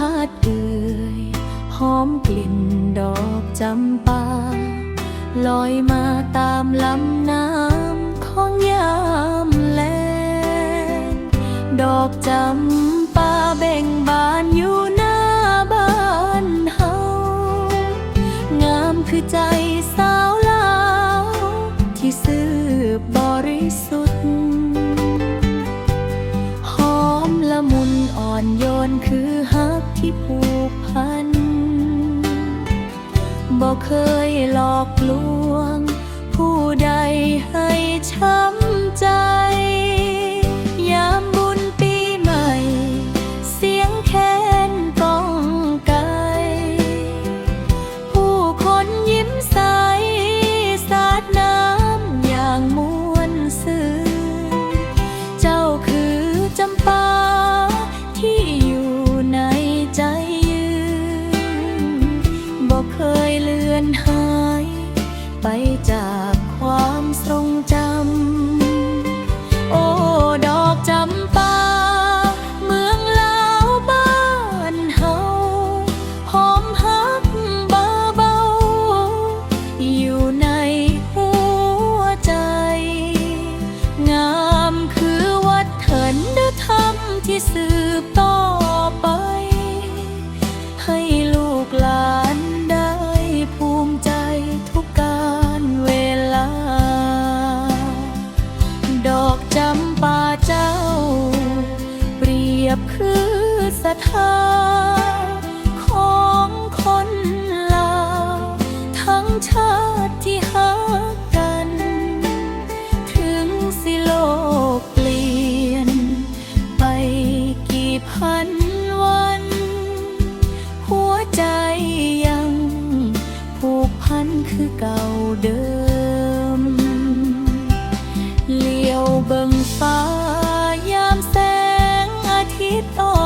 พัดเอ่ยหอมกลิ่นดอกจำปาลอยมาตามลำน้ำของยามแลงดอกจำปาเบ่งบานอยู่หน้าบ้านเฮางามคือใจสาวลาวที่ซื่อบริสุทธิ์หอมละมุนอ่อนโยนคือฮักที่ผูกพันบ่เคยหลอกลวงผู้ใดให้ช้ำใจยามบุญปีใหม่เสียงแค้นก้องไกลผู้คนยิ้มใสสาดน้ำอย่างม่วนซื่นเจ้าคือจำปาที่อยู่ในใจยืนบ่เคยเลือนหายไปจากความทรงจำโอ้ดอกจำปาเมืองลาวบ้านเฮาหอมฮักเบาๆอยู่ในหัวใจงามคือวัฒนธรรมที่สืบต่อไปให้ลูกหลานได้ภูมิใจทุกการเวลาดอกจำปาเจ้าเปรียบคือศรัทธาของคนลาวทั้งชาติที่ฮักกันถึงสิโลกเปลี่ยนไปกี่พันวันหัวใจยังผูกพันคือเก่าเดิมเลี้ยวเบิ่งฟ้ายามแสงอาทิตย์อ่อ